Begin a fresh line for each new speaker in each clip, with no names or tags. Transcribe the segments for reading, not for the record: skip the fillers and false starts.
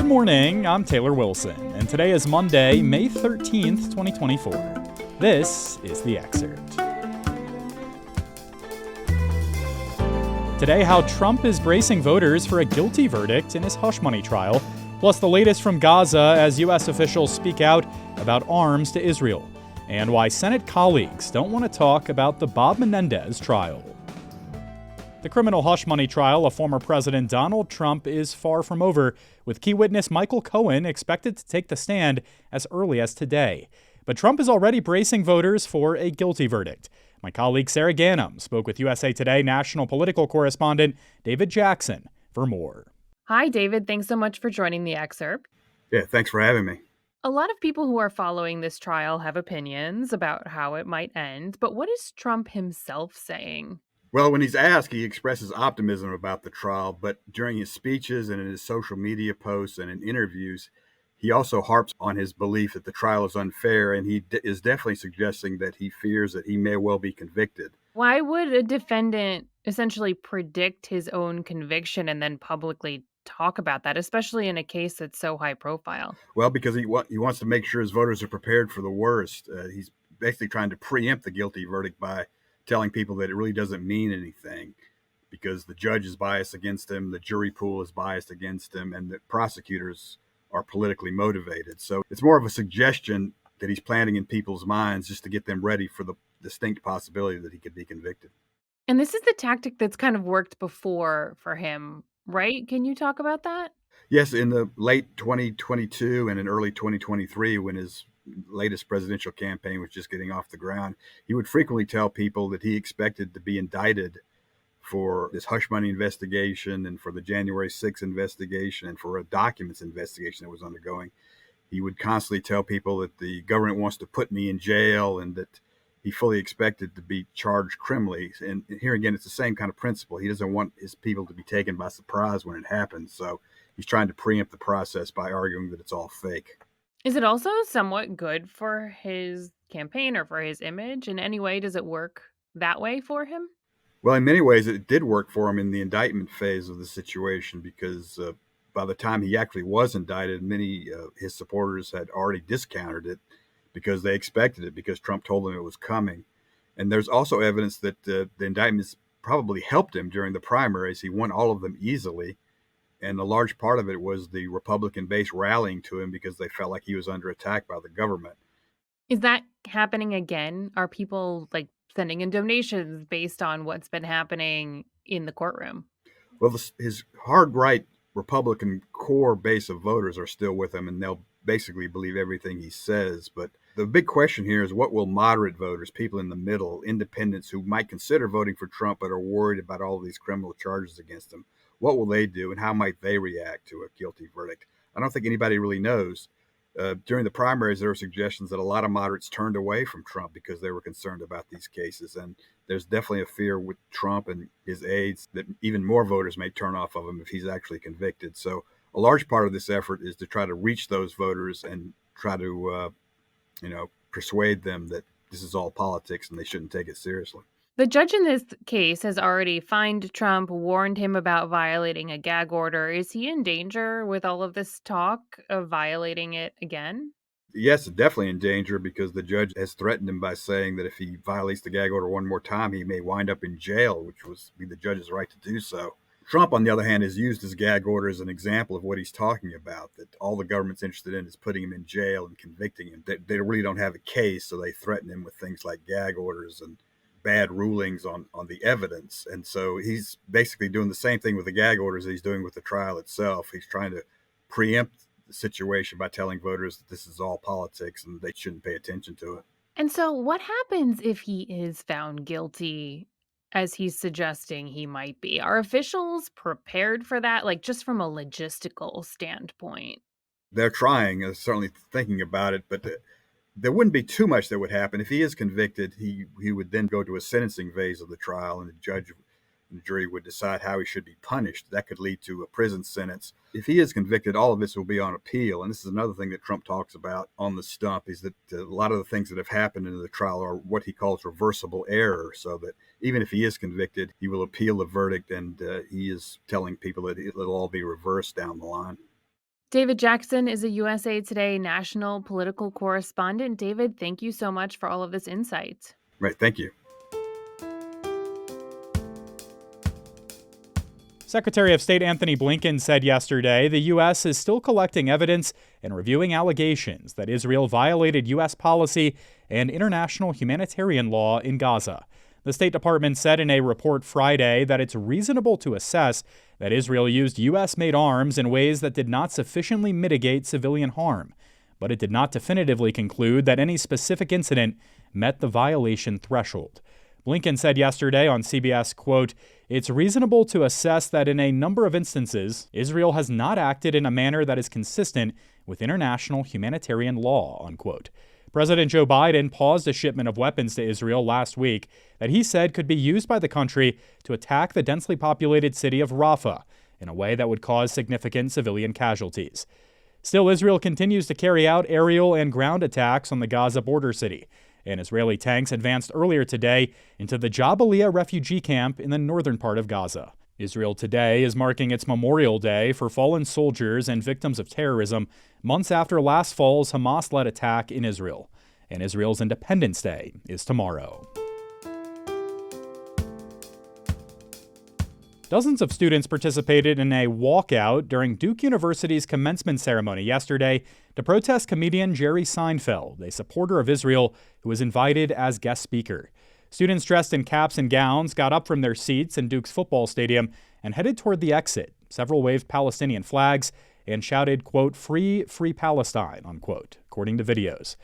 Good morning, I'm Taylor Wilson, and today is Monday, May 13th, 2024. This is The Excerpt. Today, how Trump is bracing voters for a guilty verdict in his hush money trial, plus the latest from Gaza as U.S. officials speak out about arms to Israel, and why Senate colleagues don't want to talk about the Bob Menendez trial. The criminal hush money trial of former President Donald Trump is far from over, with key witness Michael Cohen expected to take the stand as early as today. But Trump is already bracing voters for a guilty verdict. My colleague Sarah Ganem spoke with USA Today national political correspondent David Jackson for more.
Hi, David. Thanks so much for joining The Excerpt.
Yeah, thanks for having me.
A lot of people who are following this trial have opinions about how it might end, but what is Trump himself saying?
Well, when he's asked, he expresses optimism about the trial, but during his speeches and in his social media posts and in interviews, he also harps on his belief that the trial is unfair, and he is definitely suggesting that he fears that he may well be convicted.
Why would a defendant essentially predict his own conviction and then publicly talk about that, especially in a case that's so high profile?
Well, because he wants to make sure his voters are prepared for the worst. He's basically trying to preempt the guilty verdict by telling people that it really doesn't mean anything because the judge is biased against him, the jury pool is biased against him, and the prosecutors are politically motivated. So it's more of a suggestion that he's planting in people's minds just to get them ready for the distinct possibility that he could be convicted.
And this is the tactic that's kind of worked before for him, right? Can you talk about that?
Yes, in the late 2022 and in early 2023, when his latest presidential campaign was just getting off the ground, he would frequently tell people that he expected to be indicted for this hush money investigation and for the January 6th investigation and for a documents investigation that was undergoing. He would constantly tell people that the government wants to put me in jail and that he fully expected to be charged criminally. And here again, it's the same kind of principle. He doesn't want his people to be taken by surprise when it happens. So he's trying to preempt the process by arguing that it's all fake.
Is it also somewhat good for his campaign or for his image? In any way, does it work that way for him?
Well, in many ways, it did work for him in the indictment phase of the situation because by the time he actually was indicted, many his supporters had already discounted it because they expected it because Trump told them it was coming. And there's also evidence that the indictments probably helped him during the primaries. He won all of them easily. And a large part of it was the Republican base rallying to him because they felt like he was under attack by the government.
Is that happening again? Are people sending in donations based on what's been happening in the courtroom?
Well, his hard right Republican core base of voters are still with him, and they'll basically believe everything he says. But the big question here is what will moderate voters, people in the middle, independents who might consider voting for Trump but are worried about all of these criminal charges against him, what will they do and how might they react to a guilty verdict? I don't think anybody really knows. During the primaries, there were suggestions that a lot of moderates turned away from Trump because they were concerned about these cases. And there's definitely a fear with Trump and his aides that even more voters may turn off of him if he's actually convicted. So a large part of this effort is to try to reach those voters and try to, persuade them that this is all politics and they shouldn't take it seriously.
The judge in this case has already fined Trump, warned him about violating a gag order. Is he in danger with all of this talk of violating it again?
Yes, definitely in danger because the judge has threatened him by saying that if he violates the gag order one more time, he may wind up in jail, which would be the judge's right to do so. Trump, on the other hand, has used his gag order as an example of what he's talking about, that all the government's interested in is putting him in jail and convicting him. They really don't have a case, so they threaten him with things like gag orders and bad rulings on the evidence. And so he's basically doing the same thing with the gag orders that he's doing with the trial itself. He's trying to preempt the situation by telling voters that this is all politics and they shouldn't pay attention to it.
And so what happens if he is found guilty, as he's suggesting he might be? Are officials prepared for that, just from a logistical standpoint?
They're trying, certainly thinking about it, but there wouldn't be too much that would happen. If he is convicted, he would then go to a sentencing phase of the trial, and the judge and the jury would decide how he should be punished. That could lead to a prison sentence. If he is convicted, all of this will be on appeal. And this is another thing that Trump talks about on the stump, is that a lot of the things that have happened in the trial are what he calls reversible error, so that even if he is convicted, he will appeal the verdict, and he is telling people that it'll all be reversed down the line.
David Jackson is a USA Today national political correspondent. David, thank you so much for all of this insight.
Right. Thank you.
Secretary of State Anthony Blinken said yesterday the U.S. is still collecting evidence and reviewing allegations that Israel violated U.S. policy and international humanitarian law in Gaza. The State Department said in a report Friday that it's reasonable to assess that Israel used U.S.-made arms in ways that did not sufficiently mitigate civilian harm, but it did not definitively conclude that any specific incident met the violation threshold. Blinken said yesterday on CBS, quote, "It's reasonable to assess that in a number of instances, Israel has not acted in a manner that is consistent with international humanitarian law," unquote. President Joe Biden paused a shipment of weapons to Israel last week that he said could be used by the country to attack the densely populated city of Rafah in a way that would cause significant civilian casualties. Still, Israel continues to carry out aerial and ground attacks on the Gaza border city, and Israeli tanks advanced earlier today into the Jabalia refugee camp in the northern part of Gaza. Israel today is marking its Memorial Day for fallen soldiers and victims of terrorism months after last fall's Hamas-led attack in Israel. And Israel's Independence Day is tomorrow. Dozens of students participated in a walkout during Duke University's commencement ceremony yesterday to protest comedian Jerry Seinfeld, a supporter of Israel who was invited as guest speaker. Students dressed in caps and gowns got up from their seats in Duke's football stadium and headed toward the exit. Several waved Palestinian flags and shouted, quote, "Free, free Palestine," unquote, according to videos.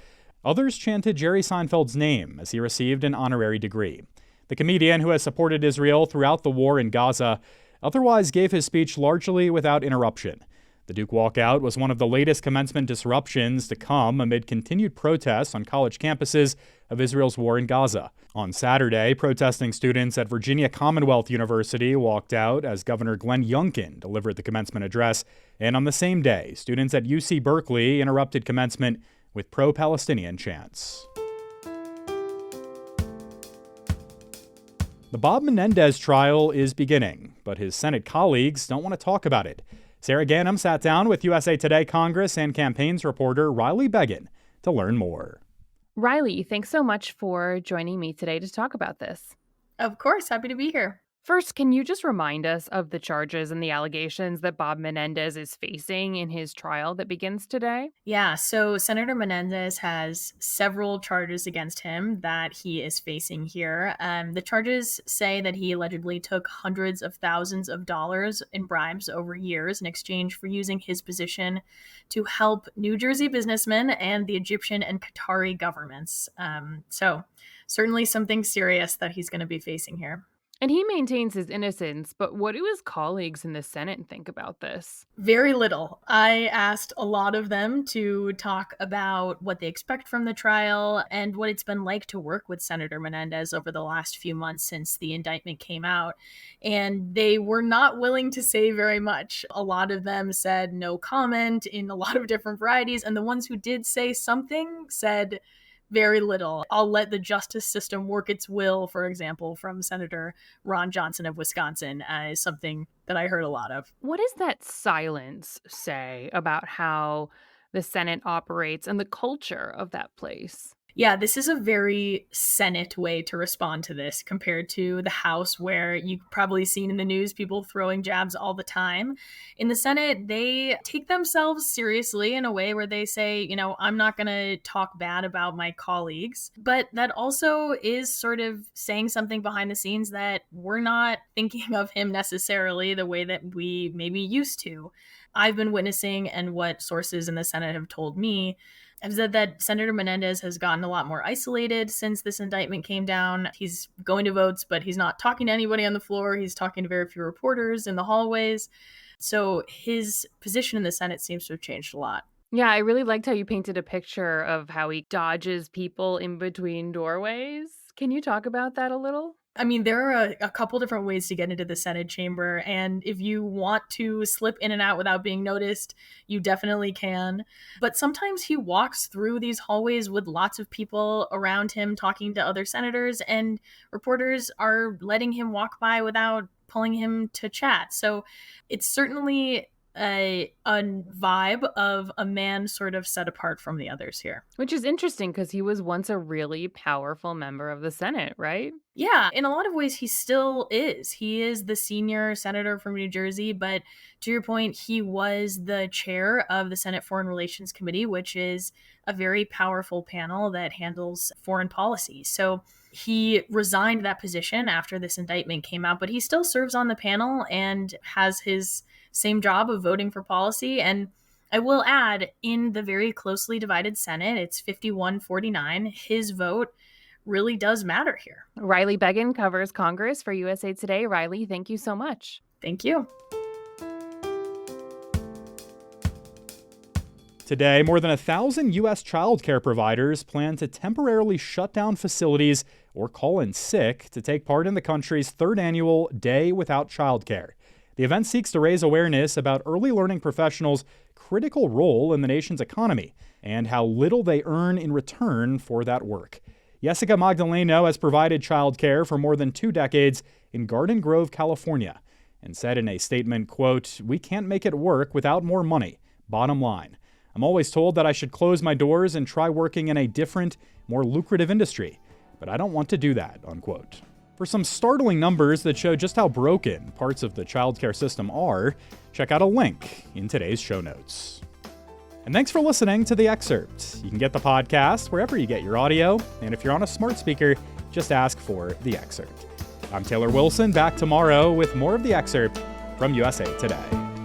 Others chanted Jerry Seinfeld's name as he received an honorary degree. The comedian, who has supported Israel throughout the war in Gaza, otherwise gave his speech largely without interruption. The Duke walkout was one of the latest commencement disruptions to come amid continued protests on college campuses of Israel's war in Gaza. On Saturday, protesting students at Virginia Commonwealth University walked out as Governor Glenn Youngkin delivered the commencement address. And on the same day, students at UC Berkeley interrupted commencement with pro-Palestinian chants. The Bob Menendez trial is beginning, but his Senate colleagues don't want to talk about it. Sarah Ganem sat down with USA Today Congress and campaigns reporter Riley Beggin to learn more.
Riley, thanks so much for joining me today to talk about this.
Of course, happy to be here.
First, can you just remind us of the charges and the allegations that Bob Menendez is facing in his trial that begins today?
Yeah, so Senator Menendez has several charges against him that he is facing here. The charges say that he allegedly took hundreds of thousands of dollars in bribes over years in exchange for using his position to help New Jersey businessmen and the Egyptian and Qatari governments. So certainly something serious that he's going to be facing here.
And he maintains his innocence, but what do his colleagues in the Senate think about this?
Very little. I asked a lot of them to talk about what they expect from the trial and what it's been like to work with Senator Menendez over the last few months since the indictment came out. And they were not willing to say very much. A lot of them said no comment in a lot of different varieties. And the ones who did say something said very little. I'll let the justice system work its will, for example, from Senator Ron Johnson of Wisconsin, is something that I heard a lot of.
What does that silence say about how the Senate operates and the culture of that place?
Yeah, this is a very Senate way to respond to this compared to the House, where you've probably seen in the news people throwing jabs all the time. In the Senate, they take themselves seriously in a way where they say, I'm not going to talk bad about my colleagues. But that also is sort of saying something behind the scenes that we're not thinking of him necessarily the way that we maybe used to. I've been witnessing, and what sources in the Senate have told me, have said that Senator Menendez has gotten a lot more isolated since this indictment came down. He's going to votes, but he's not talking to anybody on the floor. He's talking to very few reporters in the hallways. So his position in the Senate seems to have changed a lot.
Yeah, I really liked how you painted a picture of how he dodges people in between doorways. Can you talk about that a little?
I mean, there are a couple different ways to get into the Senate chamber, and if you want to slip in and out without being noticed, you definitely can. But sometimes he walks through these hallways with lots of people around him talking to other senators, and reporters are letting him walk by without pulling him to chat. So it's certainly a vibe of a man sort of set apart from the others here.
Which is interesting because he was once a really powerful member of the Senate, right?
Yeah, in a lot of ways, he still is. He is the senior senator from New Jersey, but to your point, he was the chair of the Senate Foreign Relations Committee, which is a very powerful panel that handles foreign policy. So he resigned that position after this indictment came out, but he still serves on the panel and has his same job of voting for policy. And I will add, in the very closely divided Senate, it's 51-49, his vote really does matter here.
Riley Beggin covers Congress for USA Today. Riley, thank you so much.
Thank you.
Today, more than 1,000 U.S. child care providers plan to temporarily shut down facilities or call in sick to take part in the country's third annual Day Without Childcare. The event seeks to raise awareness about early learning professionals' critical role in the nation's economy and how little they earn in return for that work. Jessica Magdaleno has provided childcare for more than 2 decades in Garden Grove, California, and said in a statement, quote, "We can't make it work without more money. Bottom line. I'm always told that I should close my doors and try working in a different, more lucrative industry, but I don't want to do that," unquote. For some startling numbers that show just how broken parts of the childcare system are, check out a link in today's show notes. And thanks for listening to The Excerpt. You can get the podcast wherever you get your audio, and if you're on a smart speaker, just ask for The Excerpt. I'm Taylor Wilson, back tomorrow with more of The Excerpt from USA Today.